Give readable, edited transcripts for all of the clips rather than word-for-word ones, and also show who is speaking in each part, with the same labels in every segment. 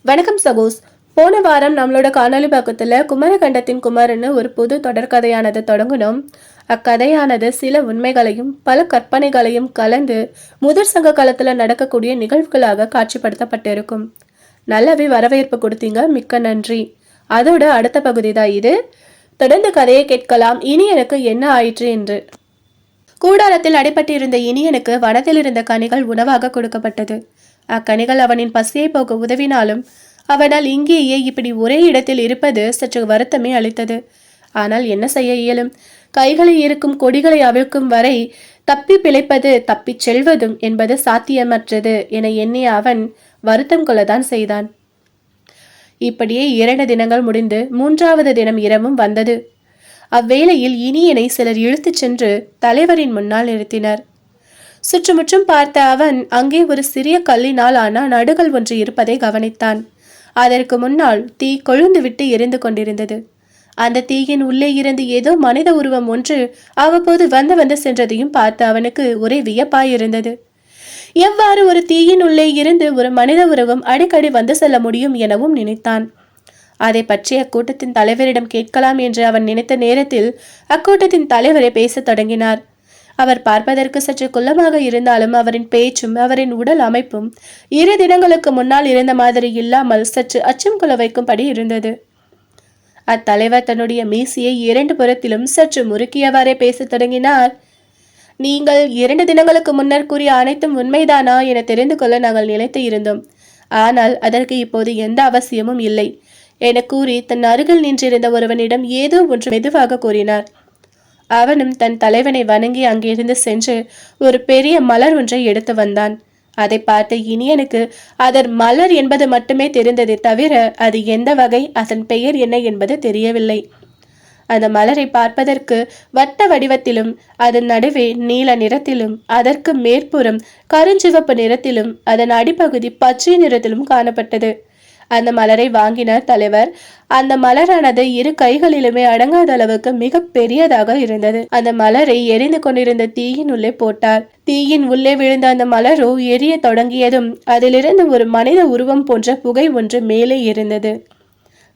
Speaker 1: வணக்கம் சகோஸ். போன வாரம் நம்மளோட காணொலி பக்கத்தில் குமரகண்டத்தின் குமரன்னு ஒரு புது தொடர்கதையானது தொடங்கணும். அக்கதையானது சில உண்மைகளையும் பல கற்பனைகளையும் கலந்து முதிர் சங்க காலத்தில் நடக்கக்கூடிய நிகழ்வுகளாக காட்சிப்படுத்தப்பட்டிருக்கும். நல்லாவே வரவேற்பு கொடுத்தீங்க, மிக்க நன்றி. அதோட அடுத்த பகுதி தான் இது. தொடர்ந்து கதையை கேட்கலாம். இனி எனக்கு என்ன ஆயிற்று என்று. கூடாரத்தில் அடைப்பட்டிருந்த இனியனுக்கு வனத்தில் இருந்த கனிகள் உணவாக கொடுக்கப்பட்டது. அக்கனிகள் அவனின் பசியை போக்க உதவினாலும் அவனால் இங்கேயே இப்படி ஒரே இடத்தில் இருப்பது சற்று வருத்தமே அளித்தது. ஆனால் என்ன செய்ய இயலும்? கைகளில் இருக்கும் கொடிகளை அவிழ்க்கும் வரை தப்பி பிழைப்பது தப்பி செல்வதும் என்பது சாத்தியமற்றது என எண்ணிய அவன் வருத்தம் கொள்ளதான் செய்தான். இப்படியே 2 தினங்கள் முடிந்து 3வது தினம் இரவும் வந்தது. அவ்வேளையில் இனியனை சிலர் இழுத்துச் சென்று தலைவரின் முன்னால் நிறுத்தினர். சுற்றுமுற்றும் பார்த்த அவன் அங்கே ஒரு சிறிய கல்லினால் ஆன நடுகள் ஒன்று இருப்பதை கவனித்தான். அதற்கு முன்னால் தீ கொழுந்து விட்டு எரிந்து கொண்டிருந்தது. அந்த தீயின் உள்ளே இருந்து ஏதோ மனித உருவம் ஒன்று அவ்வப்போது வந்து சென்றதையும் பார்த்து அவனுக்கு ஒரே வியப்பாயிருந்தது. எவ்வாறு ஒரு தீயின் உள்ளே இருந்து ஒரு மனித உருவம் அடிக்கடி வந்து செல்ல முடியும் எனவும் நினைத்தான். அதை பற்றி அக்கூட்டத்தின் தலைவரிடம் கேட்கலாம் என்று அவன் நினைத்த நேரத்தில் அக்கூட்டத்தின் தலைவரை பேசத் தொடங்கினார். அவர் பார்ப்பதற்கு சற்று குள்ளமாக இருந்தாலும் அவரின் பேச்சும் அவரின் உடல் அமைப்பும் 2 தினங்களுக்கு முன்னால் இருந்த மாதிரி இல்லாமல் சற்று அச்சம் கொள்ள வைக்கும்படி இருந்தது. அத்தலைவர் தன்னுடைய மீசியை 2 புறத்திலும் சற்று முறுக்கியவாறே பேசத் தொடங்கினார். நீங்கள் 2 தினங்களுக்கு முன்னர் கூறிய அனைத்தும் உண்மைதானா என தெரிந்து கொள்ள நாங்கள் நினைத்து இருந்தோம். ஆனால் அதற்கு இப்போது எந்த அவசியமும் இல்லை என கூறி தன் அருகில் நின்றிருந்த ஒருவனிடம் ஏதோ ஒன்று மெதுவாக கூறினார். அவனும் தன் தலைவனை வணங்கி அங்கிருந்து சென்று ஒரு பெரிய மலர் ஒன்றை எடுத்து வந்தான். அதை பார்த்த இனியனுக்கு அதன் மலர் என்பது மட்டுமே தெரிந்ததை தவிர அது எந்த வகை, அதன் பெயர் என்ன என்பது தெரியவில்லை. அந்த மலரை பார்ப்பதற்கு வட்ட வடிவத்திலும் அதன் நடுவே நீல நிறத்திலும் அதற்கு மேற்புறம் கருஞ்சிவப்பு நிறத்திலும் அதன் அடிப்பகுதி பச்சை நிறத்திலும் காணப்பட்டது. அந்த மலரை வாங்கினார் தலைவர். அந்த மலரானது 2 கைகளிலுமே அடங்காத அளவுக்கு மிக பெரியதாக இருந்தது. அந்த மலரை எரிந்து கொண்டிருந்த தீயின் உள்ளே போட்டார். தீயின் உள்ளே விழுந்த அந்த மலரோ எரிய தொடங்கியதும் அதிலிருந்து ஒரு மனித உருவம் போன்ற புகை ஒன்று மேலே இருந்தது.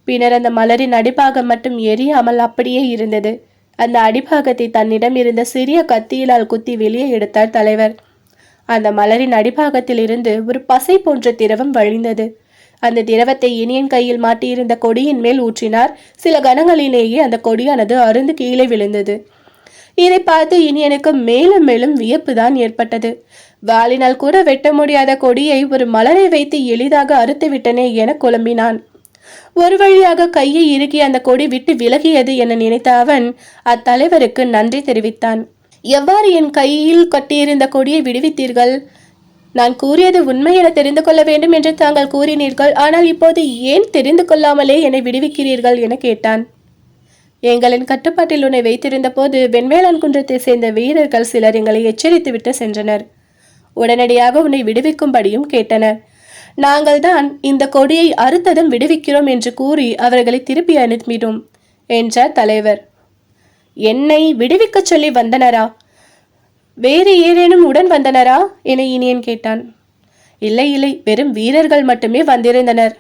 Speaker 1: பின்னர் அந்த மலரின் அடிப்பாகம் மட்டும் எரியாமல் அப்படியே இருந்தது. அந்த அடிப்பாகத்தை தன்னிடம் இருந்த சிறிய கத்தியிலால் குத்தி வெளியே எடுத்தார் தலைவர். அந்த மலரின் அடிப்பாகத்தில் இருந்து ஒரு பசை போன்ற திரவம் வழிந்தது. அந்த திரவத்தை இனியன் கையில் மாட்டியிருந்த கொடியின் மேல் ஊற்றினார். சில கணங்களிலேயே அந்த கொடியானது அருந்து கீழே விழுந்தது. இதை பார்த்து இனியனுக்கு மேலும் மேலும் வியப்பு தான் ஏற்பட்டது. வாளினால் கூட வெட்ட முடியாத கொடியை ஒரு மலரை வைத்து எளிதாக அறுத்து விட்டனே என குழம்பினான். ஒரு வழியாக கையை இறுக்கி அந்த கொடி விட்டு விலகியது என நினைத்த அவன் அத்தலைவருக்கு நன்றி தெரிவித்தான். எவ்வாறு என் கையில் கட்டியிருந்த கொடியை விடுவித்தீர்கள்? நான் கூறியது உண்மை என தெரிந்து கொள்ள வேண்டும் என்று தாங்கள் கூறினீர்கள். ஆனால் இப்போது ஏன் தெரிந்து கொள்ளாமலே என்னை விடுவிக்கிறீர்கள் என கேட்டான். எங்களின் கட்டுப்பாட்டில் உன்னை வைத்திருந்த போது வெண்வேளாண் குன்றத்தை சேர்ந்த வீரர்கள் சிலர் எங்களை எச்சரித்து விட்டு சென்றனர். உடனடியாக உன்னை விடுவிக்கும்படியும் கேட்டனர். நாங்கள் தான் இந்த கொடியை அறுத்ததும் விடுவிக்கிறோம் என்று கூறி அவர்களை திருப்பி அனுப்பினோம் என்றார் தலைவர். என்னை விடுவிக்க சொல்லி வந்தனரா? வேறு ஏதேனும் உடன் வந்தனரா என இனியன் கேட்டான். இல்லை, வெறும் வீரர்கள் மட்டுமே வந்திருந்தனர்.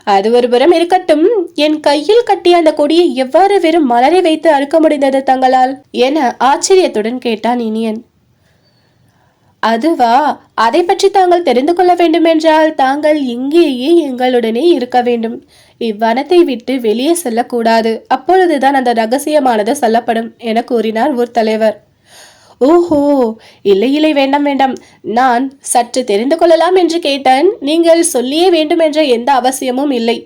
Speaker 1: அது ஒருபுறம் இருக்கட்டும், என் கையில் கட்டிய அந்த கொடியை எவ்வாறு வெறும் மலரை வைத்து அறுக்க முடிந்தது தங்களால் என ஆச்சரியத்துடன் கேட்டான் இனியன். அதுவா? அதை பற்றி தாங்கள் தெரிந்து கொள்ள வேண்டுமென்றால் தாங்கள் இங்கேயே எங்களுடனே இருக்க வேண்டும். இவ்வனத்தை விட்டு வெளியே செல்லக்கூடாது. அப்பொழுதுதான் அந்த ரகசியமானது சொல்லப்படும் என கூறினார் ஊர் தலைவர். ஓஹோ, இல்லை, வேண்டாம். நான் சற்று தெரிந்து கொள்ளலாம் என்று கேட்டேன். நீங்கள் சொல்லியே வேண்டும் என்ற எந்த அவசியமும் இல்லை.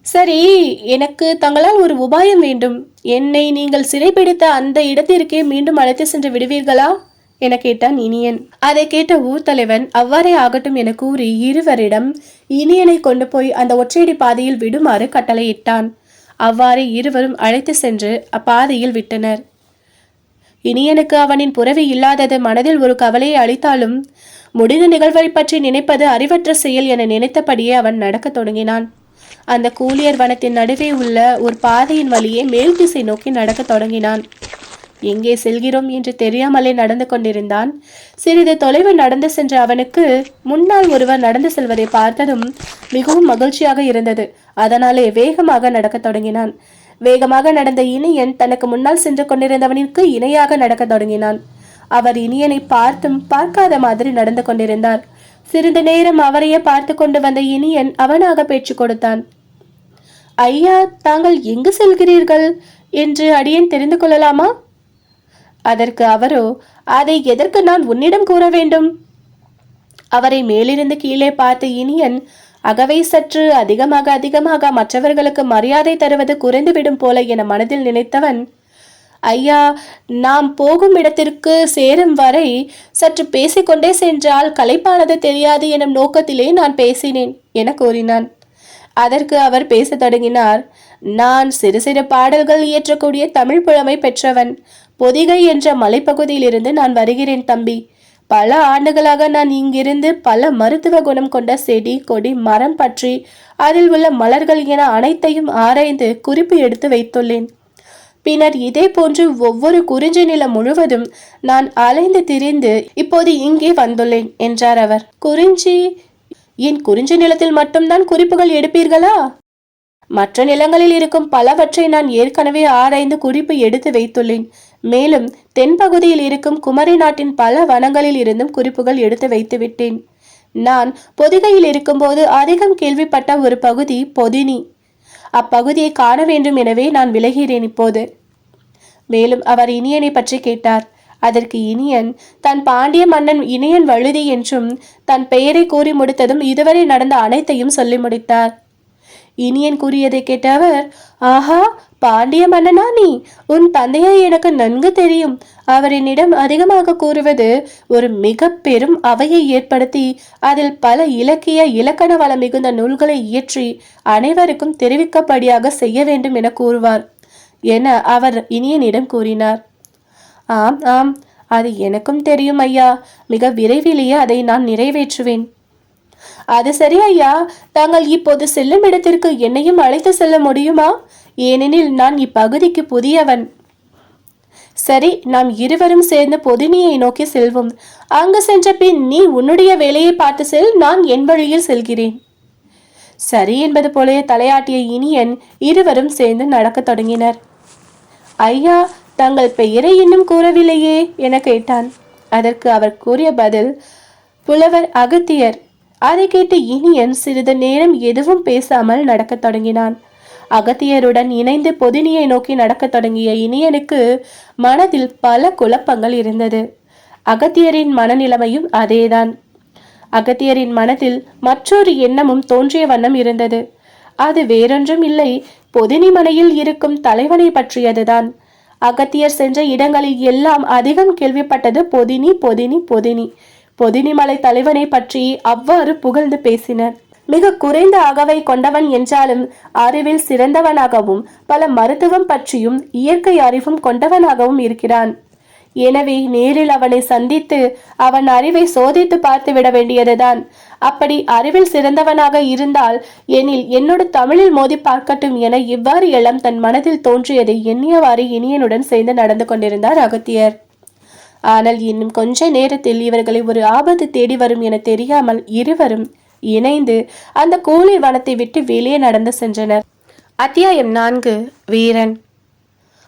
Speaker 1: சரி, எனக்கு தங்களால் ஒரு உபாயம் வேண்டும். என்னை நீங்கள் சிறைப்பிடித்த அந்த இடத்திற்கே மீண்டும் அழைத்து சென்று விடுவீர்களா என கேட்டான் இனியன். அதை கேட்ட ஊர் தலைவன் அவ்வாறே ஆகட்டும் என கூறி இருவரிடம் இனியனை கொண்டு போய் அந்த ஒற்றையடி பாதையில் விடுமாறு கட்டளையிட்டான். அவ்வாறு இருவரும் அழைத்து சென்று அப்பாதையில் விட்டனர். இனியனுக்கு அவனின் புறவி இல்லாதது மனதில் ஒரு கவலையை அளித்தாலும் முடிந்த நிகழ்வை பற்றி நினைப்பது அறிவற்ற செயல் என நினைத்தபடியே அவன் நடக்கத் தொடங்கினான். அந்த கூலியர் வனத்தின் நடுவே உள்ள ஒரு பாதையின் வழியே மேல் திசை நோக்கி நடக்கத் தொடங்கினான். எங்கே செல்கிறோம் என்று தெரியாமலே நடந்து கொண்டிருந்தான். சிறிது தொலைவு நடந்து சென்ற அவனுக்கு முன்னால் ஒருவர் நடந்து செல்வதை பார்த்ததும் மிகவும் மகிழ்ச்சியாக இருந்தது. அதனாலே வேகமாக நடக்கத் தொடங்கினான். வேகமாக நடந்த இனியன் தனக்கு முன்னால் சென்று கொண்டிருந்தவனிற்கு இணையாக நடக்க தொடங்கினான். அவர் இனியனை பார்த்தும் பார்க்காத மாதிரி நடந்து கொண்டிருந்தார். சிறிது நேரம் அவரையே பார்த்து கொண்டு வந்த இனியன் அவனாக பேச்சு கொடுத்தான். ஐயா, தாங்கள் எங்கு செல்கிறீர்கள் என்று அடியேன் தெரிந்து கொள்ளலாமா? அதற்கு அவரோ, அதை எதற்கு நான் உன்னிடம் கூற வேண்டும்? அவரை மேலிருந்து கீழே பார்த்து இனியன், அகவை சற்று அதிகமாக மற்றவர்களுக்கு மரியாதை தருவது குறைந்துவிடும் போல என மனதில் நினைத்தவன், ஐயா, நாம் போகும் இடத்திற்கு சேரும் வரை சற்று பேசிக்கொண்டே சென்றால் களைப்பானது தெரியாது எனும் நோக்கத்திலே நான் பேசினேன் என கூறினான். அதற்கு அவர் பேசத் தொடங்கினார். நான் சிறு சிறு பாடல்கள் இயற்றக்கூடிய தமிழ் புலமை பெற்றவன். பொதிகை என்ற மலைப்பகுதியிலிருந்து நான் வருகிறேன் தம்பி. பல ஆண்டுகளாக நான் இங்கிருந்து பல மருத்துவ குணம் கொண்ட செடி கொடி மரம் பற்றி அதில் உள்ள மலர்கள் என அனைத்தையும் ஆராய்ந்து குறிப்பு எடுத்து வைத்துள்ளேன். பின்னர் இதே போன்று ஒவ்வொரு குறிஞ்சி நிலம் முழுவதும் நான் அலைந்து திரிந்து இப்போது இங்கே வந்துள்ளேன் என்றார் அவர். குறிஞ்சி நிலத்தில் மட்டும்தான் குறிப்புகள் எடுப்பீர்களா? மற்ற நிலங்களில் இருக்கும் பலவற்றை நான் ஏற்கனவே ஆராய்ந்து குறிப்பு எடுத்து வைத்துள்ளேன். மேலும் தென்பகுதியில் இருக்கும் குமரி நாட்டின் பல வனங்களில் இருந்தும் குறிப்புகள் எடுத்து வைத்து விட்டேன். நான் பொதிகையில் இருக்கும்போது அதிகம் கேள்விப்பட்ட ஒரு பகுதி பொதினி. அப்பகுதியை காண வேண்டும் எனவே நான் விலகிறேன் இப்போது. மேலும் அவர் இனியனை பற்றி கேட்டார். அதற்கு இனியன் தன் பாண்டிய மன்னன் இனியன் வழுதி என்றும் தன் பெயரை கூறி முடித்ததும் இதுவரை நடந்த அனைத்தையும் சொல்லி முடித்தார். இனியன் கூறியதை கேட்ட அவர், ஆஹா, பாண்டிய மன்னனா நீ? உன் தந்தையை எனக்கு நன்கு தெரியும். அவர் என்னிடம் அதிகமாக கூறுவது ஒரு மிக பெரும் அவையை ஏற்படுத்தி அதில் பல இலக்கண வளம் மிகுந்த நூல்களை இயற்றி அனைவருக்கும் தெரிவிக்கப்படியாக செய்ய வேண்டும் என கூறுவார் என அவர் இனியனிடம் கூறினார். ஆம் ஆம், அது எனக்கும் தெரியும் ஐயா. மிக விரைவிலேயே அதை நான் நிறைவேற்றுவேன். அது சரி ஐயா, தாங்கள் இப்போது செல்லும் இடத்திற்கு என்னையும் அழைத்து செல்ல முடியுமா? ஏனெனில் நான் இப்பகுதிக்கு புதியவன். சரி, நாம் இருவரும் சேர்ந்து பொதினியை நோக்கி செல்வோம். அங்கு சென்ற பின் நீ உன்னுடைய வேலையை பார்த்து செல், நான் என் வழியில் செல்கிறேன். சரி என்பது போலே தலையாட்டிய இனியன் இருவரும் சேர்ந்து நடக்க தொடங்கினர். ஐயா, தங்கள் பெயரை இன்னும் கூறவில்லையே என கேட்டான். அதற்கு அவர் கூறிய பதில், புலவர் அகத்தியர். அதை கேட்டு இனியன் சிறிது நேரம் எதுவும் பேசாமல் நடக்க தொடங்கினான். அகத்தியருடன் இணைந்து பொதினியை நோக்கி நடக்க தொடங்கிய இனியனுக்கு மனதில் பல குழப்பங்கள் இருந்தது. அகத்தியரின் மனநிலைமையும் அதேதான். அகத்தியரின் மனதில் மற்றொரு எண்ணமும் தோன்றிய வண்ணம் இருந்தது. அது வேறொன்றும் இல்லை, பொதினி மனையில் இருக்கும் தலைவனை பற்றியதுதான். அகத்தியர் சென்ற இடங்களில் எல்லாம் அதிகம் கேள்விப்பட்டது பொதினி பொதினி பொதினி. பொதினி மலை தலைவனை பற்றி அவ்வாறு புகழ்ந்து பேசினர். மிக குறைந்த அகவை கொண்டவன் என்றாலும் அறிவில் சிறந்தவனாகவும் பல மருத்துவம் பற்றியும் இயற்கை அறிவும் கொண்டவனாகவும் இருக்கிறான். எனவே நேரில் அவனை சந்தித்து அவன் அறிவை சோதித்து பார்த்து விட வேண்டியதுதான். அப்படி அறிவில் சிறந்தவனாக இருந்தால் எனில் என்னோடு தமிழில் மோதி பார்க்கட்டும் என இவ்வாறு எல்லாம் தன் மனதில் தோன்றியதை எண்ணியவாறு இனியனுடன் சேர்ந்து நடந்து கொண்டிருந்தார் அகத்தியர். ஆனால் இன்னும் கொஞ்ச நேரத்தில் இவர்களை ஒரு ஆபத்து தேடி வரும் என தெரியாமல் இருவரும் இணைந்து அந்த கோளிர் வனத்தை விட்டு வெளியே நடந்து சென்றனர். அத்தியாயம் 4. வீரன்.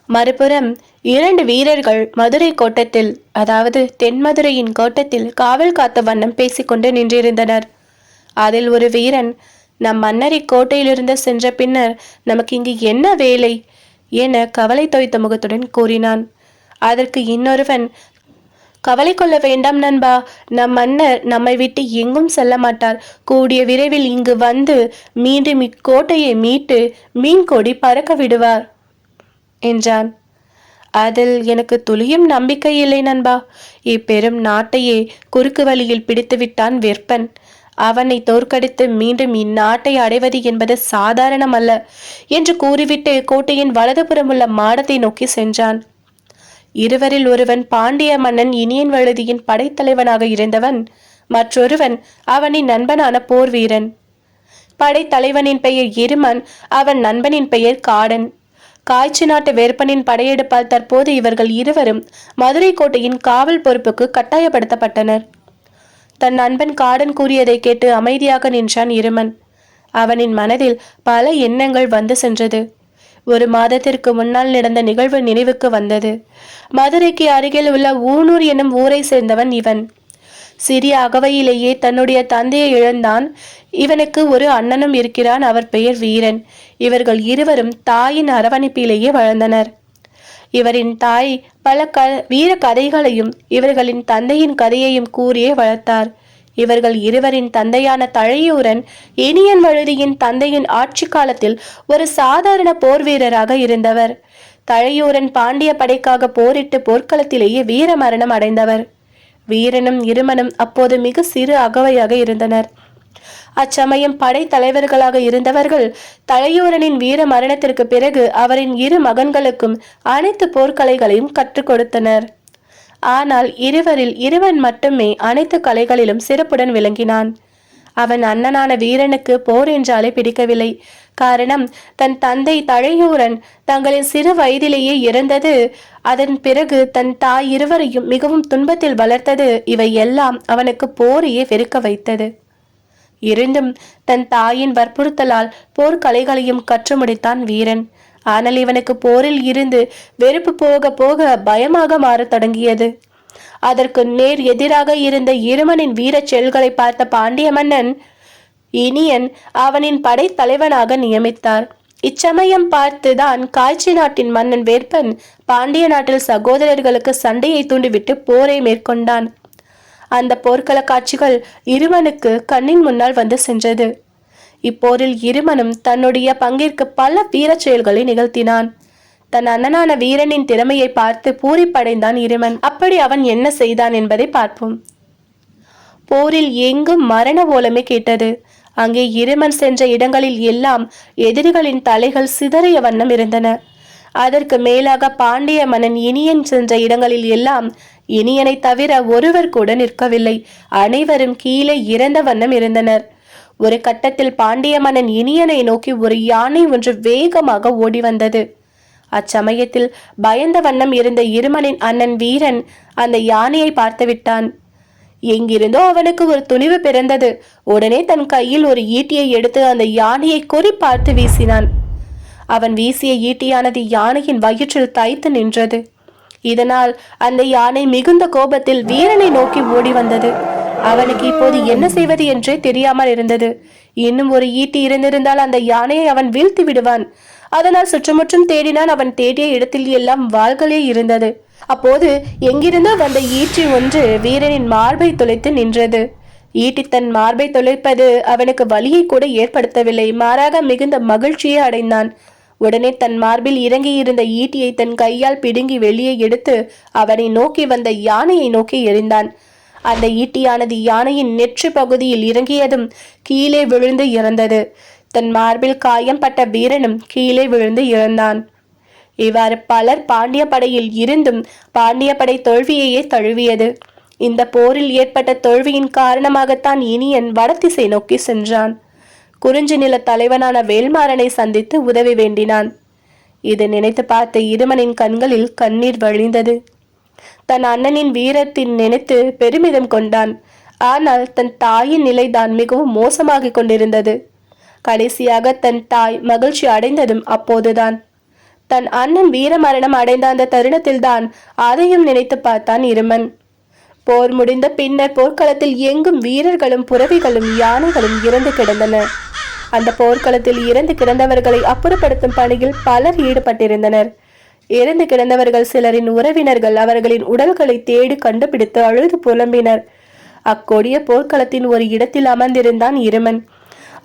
Speaker 1: மறுபுறம் 2 வீரர்கள் மதுரை கோட்டத்தில், அதாவது தென்மதுரையின் கோட்டத்தில் காவல் காத்த வண்ணம் பேசிக்கொண்டு நின்றிருந்தனர். அதில் ஒரு வீரன், நம் மன்னர் இக்கோட்டையிலிருந்து சென்ற பின்னர் நமக்கு இங்கு என்ன வேலை என கவலை தோய்த்த முகத்துடன் கூறினான். அதற்கு இன்னொருவன், கவலை கொள்ள வேண்டாம் நண்பா, நம் மன்னர் நம்மை விட்டு எங்கும் செல்ல மாட்டார். கூடிய விரைவில் இங்கு வந்து மீண்டும் இக்கோட்டையை மீட்டு மீன் கொடி பறக்க விடுவார் என்றான். அதில் எனக்கு துளியும் நம்பிக்கை இல்லை நண்பா. இப்பெரும் நாட்டையே குறுக்கு வழியில் பிடித்து விட்டான் வெற்பன். அவனை தோற்கடித்து மீண்டும் இந்நாட்டை அடைவது என்பது சாதாரணமல்ல என்று கூறிவிட்டு கோட்டையின் வலதுபுறம் உள்ள மாடத்தை நோக்கி சென்றான். இருவரில் ஒருவன் பாண்டிய மன்னன் இனியன் வழுதியின் படைத்தலைவனாக இருந்தவன், மற்றொருவன் அவனின் நண்பனான போர் வீரன். படைத்தலைவனின் பெயர் இருமன், அவன் நண்பனின் பெயர் காடன். காய்ச்சி நாட்டு வேற்பனின் படையெடுப்பால் தற்போது இவர்கள் இருவரும் மதுரை கோட்டையின் காவல் பொறுப்புக்கு கட்டாயப்படுத்தப்பட்டனர். தன் நண்பன் காடன் கூறியதை கேட்டு அமைதியாக நின்றான் இருமன். அவனின் மனதில் பல எண்ணங்கள் வந்து சென்றது. ஒரு மாதத்திற்கு முன்னால் நடந்த நிகழ்வு நினைவுக்கு வந்தது. மதுரைக்கு அருகில் உள்ள ஊனூர் என்னும் ஊரை சேர்ந்தவன் இவன். சிறிய அகவையிலேயே தன்னுடைய தந்தையை இழந்தான். இவனுக்கு ஒரு அண்ணனும் இருக்கிறான். அவர் பெயர் வீரன். இவர்கள் இருவரும் தாயின் அரவணைப்பிலேயே வளர்ந்தனர். இவரின் தாய் பல வீர கதைகளையும் இவர்களின் தந்தையின் கதையையும் கூறியே வளர்த்தார். இவர்கள் இருவரின் தந்தையான தழையூரன் இனியன் வழுதியின் தந்தையின் ஆட்சி காலத்தில் ஒரு சாதாரண போர் வீரராக இருந்தவர். தழையூரன் பாண்டிய படைக்காக போரிட்டு போர்க்களத்திலேயே வீர மரணம் அடைந்தவர். வீரனும் இருமனும் அப்போது மிக சிறு அகவையாக இருந்தனர். அச்சமயம் படை தலைவர்களாக இருந்தவர்கள் தழையூரனின் வீர மரணத்திற்கு பிறகு அவரின் இரு மகன்களுக்கும் அனைத்து போர்க்கலைகளையும் கற்றுக் கொடுத்தனர். ஆனால் இருவரில் இருவன் மட்டுமே அனைத்து கலைகளிலும் சிறப்புடன் விளங்கினான். அவன் அண்ணனான வீரனுக்கு போர் என்றாலே பிடிக்கவில்லை. காரணம், தன் தந்தை தழையூரன் தங்களின் சிறு வயதிலேயே இறந்தது. அதன் பிறகு தன் தாய் இருவரையும் மிகவும் துன்பத்தில் வளர்த்தது. இவை எல்லாம் அவனுக்கு போரையே வெறுக்க வைத்தது. இருந்தும் தன் தாயின் வற்புறுத்தலால் போர்க்கலைகளையும் கற்று முடித்தான் வீரன். ஆனால் இவனுக்கு போரில் இருந்து வெறுப்பு போக போக பயமாக மாறத் தொடங்கியது. அதற்கு நேர் எதிராக இருந்த இருமனின் வீரச் செயல்களை பார்த்த பாண்டிய மன்னன் இனியன் அவனின் படை தலைவனாக நியமித்தார். இச்சமயம் பார்த்துதான் காய்ச்சி நாட்டின் மன்னன் வேற்பன் பாண்டிய நாட்டில் சகோதரர்களுக்கு சண்டையை தூண்டிவிட்டு போரை மேற்கொண்டான். அந்த போர்க்கள காட்சிகள் இருமனுக்கு கண்ணின் முன்னால் வந்து சென்றது. இப்போரில் இருமனும் தன்னுடைய பங்கிற்கு பல வீரச் செயல்களை நிகழ்த்தினான். தன் அண்ணனான வீரனின் திறமையை பார்த்து பூரிப்படைந்தான் இருமன். அப்படி அவன் என்ன செய்தான் என்பதை பார்ப்போம். போரில் எங்கும் மரண ஓலமே கேட்டது. அங்கே இருமன் சென்ற இடங்களில் எல்லாம் எதிரிகளின் தலைகள் சிதறிய வண்ணம் இருந்தன. அதற்கு மேலாக பாண்டிய மன்னன் இனியன் சென்ற இடங்களில் எல்லாம் இனியனை தவிர ஒருவர் கூட நிற்கவில்லை. அனைவரும் கீழே இறந்த வண்ணம் இருந்தனர். ஒரு கட்டத்தில் பாண்டிய மன்னன் இனியனை நோக்கி ஒரு யானை ஒன்று வேகமாக ஓடி வந்தது. அச்சமயத்தில் பயந்த வண்ணம் இருந்த இருமனின் அண்ணன் வீரன் அந்த யானையை பார்த்து விட்டான். எங்கிருந்தோ அவனுக்கு ஒரு துணிவு பிறந்தது. உடனே தன் கையில் ஒரு ஈட்டியை எடுத்து அந்த யானையை குறி பார்த்து வீசினான். அவன் வீசிய ஈட்டியானது யானையின் வயிற்றில் தைத்து நின்றது. இதனால் அந்த யானை மிகுந்த கோபத்தில் வீரனை நோக்கி ஓடி வந்தது. அவனுக்கு இப்போது என்ன செய்வது என்றே தெரியாமல் இருந்தது. இன்னும் ஒரு ஈட்டி இருந்திருந்தால் அந்த யானையை அவன் வீழ்த்தி விடுவான். அதனால் சுற்றுமுற்றும் தேடினான். அவன் தேடிய இடத்தில் எல்லாம் வாள்களே இருந்தது. அப்போது எங்கிருந்தோ வந்த ஈட்டி ஒன்று வீரனின் மார்பை துளைத்து நின்றது. ஈட்டி தன் மார்பை துளைப்பது அவனுக்கு வலியை கூட ஏற்படுத்தவில்லை. மாறாக மிகுந்த மகிழ்ச்சியை அடைந்தான். உடனே தன் மார்பில் இறங்கி இருந்த ஈட்டியை தன் கையால் பிடுங்கி வெளியே எடுத்து அவனை நோக்கி வந்த யானையை நோக்கி எறிந்தான். அந்த ஈட்டியானது யானையின் நெற்றி பகுதியில் இறங்கியதும் கீழே விழுந்து இறந்தது. தன் மார்பில் காயம் பட்ட வீரனும் கீழே விழுந்து இறந்தான். இவ்வாறு பலர் பாண்டிய படையில் இருந்தும் பாண்டிய படை தோல்வியையே தழுவியது. இந்த போரில் ஏற்பட்ட தோல்வியின் காரணமாகத்தான் இனியன் வடதிசை நோக்கி சென்றான். குறிஞ்சி நில தலைவனான வேல்மாறனை சந்தித்து உதவி வேண்டினான். இது நினைத்து பார்த்த இருமனின் கண்களில் கண்ணீர் வழிந்தது. தன் அண்ணனின் வீரத்தின் நினைத்து பெருமிதம் கொண்டான். ஆனால் தன் தாயின் நிலைதான் மிகவும் மோசமாகிக் கொண்டிருந்தது. கடைசியாக தன் தாய் மகிழ்ச்சி அடைந்ததும் அப்போதுதான். தன் அண்ணன் வீர மரணம் அடைந்த அந்த தருணத்தில்தான் அதையும் நினைத்து பார்த்தான் இருமன். போர் முடிந்த பின்னர் போர்க்களத்தில் எங்கும் வீரர்களும் புறவிகளும் யானைகளும் இறந்து கிடந்தன. அந்த போர்க்களத்தில் இறந்து கிடந்தவர்களை அப்புறப்படுத்தும் பணியில் பலர் ஈடுபட்டிருந்தனர். இறந்து கிடந்தவர்கள் சிலரின் உறவினர்கள் அவர்களின் உடல்களை தேடி கண்டுபிடித்து அழுது புலம்பினர். அக்கொடிய போர்க்களத்தின் ஒரு இடத்தில் அமர்ந்திருந்தான் இருமன்.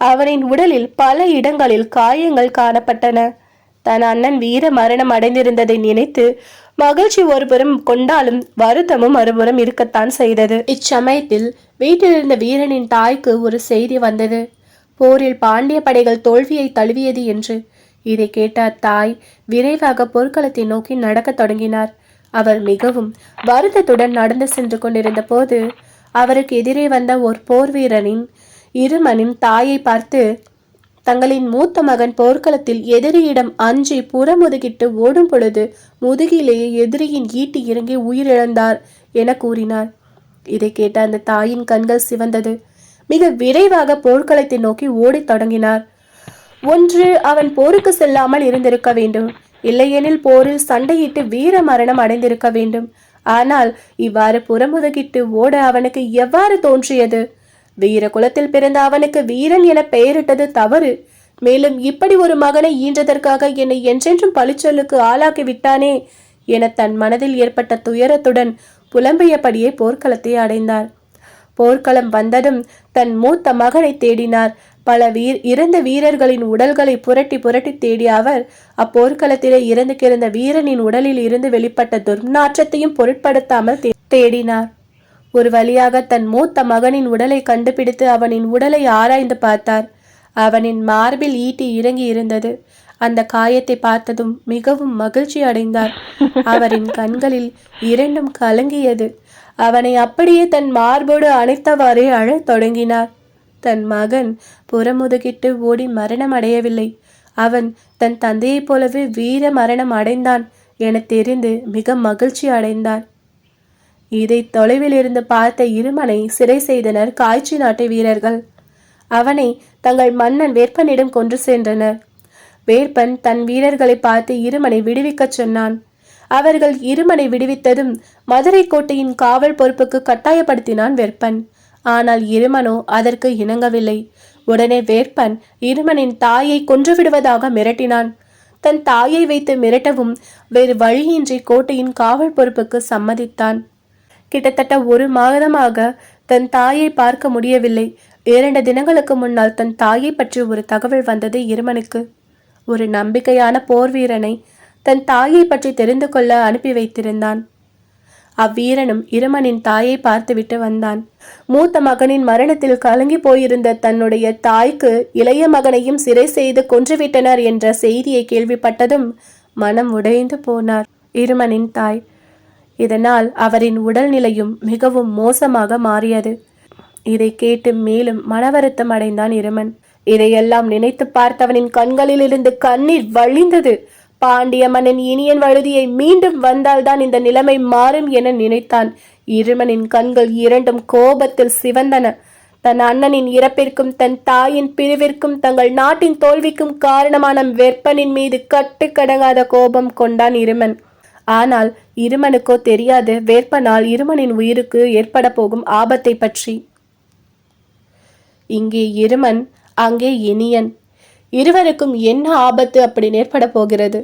Speaker 1: அவனின் உடலில் பல இடங்களில் காயங்கள் காணப்பட்டன. தன் அண்ணன் வீர மரணம் அடைந்திருந்ததை நினைத்து மகிழ்ச்சி ஒருபுறம் கொண்டாலும் வருத்தமும் மறுபுறம் இருக்கத்தான் செய்தது. இச்சமயத்தில் வீட்டிலிருந்த வீரனின் தாய்க்கு ஒரு செய்தி வந்தது. போரில் பாண்டிய படைகள் தோல்வியை தழுவியது என்று. இதை கேட்ட தாய் விரைவாக போர்க்களத்தை நோக்கி நடக்க தொடங்கினார். அவர் மிகவும் வருத்தத்துடன் நடந்து சென்று கொண்டிருந்த போது அவருக்கு எதிரே வந்த ஒரு போர் வீரனின் இருமனின் தாயை பார்த்து, தங்களின் மூத்த மகன் போர்க்களத்தில் எதிரியிடம் அஞ்சி புறமுதுகிட்டு ஓடும் பொழுது முதுகிலேயே எதிரியின் ஈட்டி இறங்கி உயிரிழந்தார் என கூறினார். இதை கேட்ட அந்த தாயின் கண்கள் சிவந்தது. மிக விரைவாக போர்க்களத்தை நோக்கி ஓடித் தொடங்கினார். ஒன்று, அவன் போருக்கு செல்லாமல் இருந்திருக்க வேண்டும், இல்லையெனில் போரில் சண்டையிட்டு வீர மரணம் அடைந்திருக்க வேண்டும். ஆனால் இவ்வாறு புறமுதுகிட்டு ஓட அவனுக்கு எவ்வாறு தோன்றியது? வீர குலத்தில் பிறந்த அவனுக்கு வீரன் என பெயரிட்டது தவறு. மேலும் இப்படி ஒரு மகனை ஈன்றதற்காக என்னை என்றென்றும் பழிச்சொல்லுக்கு ஆளாக்கி விட்டானே என தன் மனதில் ஏற்பட்ட துயரத்துடன் புலம்பியபடியே போர்க்களத்தை அடைந்தார். போர்க்களம் வந்ததும் தன் மூத்த மகனை தேடினார். பல இறந்த வீரர்களின் உடல்களை புரட்டி புரட்டி தேடிய அவர் அப்போர்க்களத்திலே இறந்து கிடந்த வீரனின் உடலில் இருந்து வெளிப்பட்ட துர்நாற்றத்தையும் பொருட்படுத்தாமல் தேடினார். ஒரு வழியாக தன் மூத்த மகனின் உடலை கண்டுபிடித்து அவனின் உடலை ஆராய்ந்து பார்த்தார். அவனின் மார்பில் ஈட்டி இறங்கி இருந்தது. அந்த காயத்தை பார்த்ததும் மிகவும் மகிழ்ச்சி அடைந்தார். அவரின் கண்களில் இரண்டும் கலங்கியது. அவனை அப்படியே தன் மார்போடு அணைத்தவாறே அழத் தொடங்கினார். தன் மகன் புறமுதுகிட்டு ஓடி மரணம் அடையவில்லை, அவன் தன் தந்தையைப் போலவே வீர மரணம் அடைந்தான் என தெரிந்து மிக மகிழ்ச்சி அடைந்தார். இதை தொலைவில் இருந்து பார்த்த இருமனை சிறை செய்தனர் காய்ச்சி நாட்டு வீரர்கள். அவனை தங்கள் மன்னன் வேற்பனிடம் கொண்டு சென்றனர். வேற்பன் தன் வீரர்களை பார்த்து இருமனை விடுவிக்கச் சொன்னான். அவர்கள் இருமனை விடுவித்ததும் மதுரை கோட்டையின் காவல் பொறுப்புக்கு கட்டாயப்படுத்தினான் வேற்பன். ஆனால் இருமனோ அதற்கு இணங்கவில்லை. உடனே வேற்பன் இருமனின் தாயை கொன்றுவிடுவதாக மிரட்டினான். தன் தாயை வைத்து மிரட்டவும் வேறு வழியின்றி கோட்டையின் காவல் பொறுப்புக்கு சம்மதித்தான். கிட்டத்தட்ட 1 மாதமாக தன் தாயை பார்க்க முடியவில்லை. 2 தினங்களுக்கு முன்னால் தன் தாயை பற்றி ஒரு தகவல் வந்தது இருமனுக்கு. ஒரு நம்பிக்கையான போர் வீரனை தன் தாயை பற்றி தெரிந்து கொள்ள அனுப்பி வைத்திருந்தான். அவ்வீரனும் இருமனின் தாயை பார்த்துவிட்டு வந்தான். மூத்த மகனின் மரணத்தில் கலங்கி போயிருந்த தன்னுடைய தாய்க்கு இளைய மகனையும் சிறை செய்து கொன்றுவிட்டனர் என்ற செய்தியை கேள்விப்பட்டதும் மனம் உடைந்து போனார் இருமனின் தாய். இதனால் அவரின் உடல்நிலையும் மிகவும் மோசமாக மாறியது. இதை கேட்டு மேலும் மனவருத்தம் அடைந்தான் இருமன். இதையெல்லாம் நினைத்து பார்த்தவனின் கண்களில் இருந்து கண்ணீர் வழிந்தது. பாண்டிய மன்னன் இனியன் வழுதியை மீண்டும் வந்தால்தான் இந்த நிலைமை மாறும் என நினைத்தான். இருமனின் கண்கள் இரண்டும் கோபத்தில் சிவந்தன. தன் அண்ணனின் இறப்பிற்கும் தன் தாயின் பிரிவிற்கும் தங்கள் நாட்டின் தோல்விக்கும் காரணமான வேற்பனின் மீது கட்டுக்கடங்காத கோபம் கொண்டான் இருமன். ஆனால் இருமனுக்கோ தெரியாது வேற்பனால் இருமனின் உயிருக்கு ஏற்பட போகும் ஆபத்தை பற்றி. இங்கே இருமன், அங்கே இனியன். இருவருக்கும் என்ன ஆபத்து அப்படி ஏற்பட போகிறது?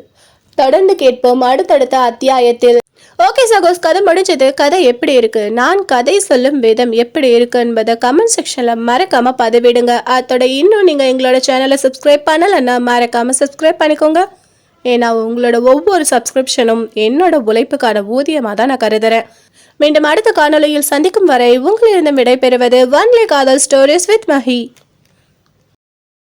Speaker 1: தொடர்ந்து கேட்போம் அடுத்தடுத்த அத்தியாயத்தில். ஓகே சகோஸ், கதை முடிஞ்சது. கதை எப்படி இருக்கு, நான் கதை சொல்லும் விதம் எப்படி இருக்கு என்பதை கமெண்ட் செக்ஷன்ல மறக்காம பதிவிடுங்க. அதோட இன்னும் நீங்க எங்களோட சேனலை சப்ஸ்கிரைப் பண்ணலன்னா மறக்காம சப்ஸ்கிரைப் பண்ணிக்கோங்க. ஏன்னா உங்களோட ஒவ்வொரு சப்ஸ்கிரிப்ஷனும் என்னோட உழைப்புக்கான ஊதியமாக தான் நான் கருதுறேன். மீண்டும் அடுத்த காணொலியில் சந்திக்கும் வரை உங்களிடம் விடைபெறுவது ஒன்லி காதல் ஸ்டோரிஸ் வித் மஹி.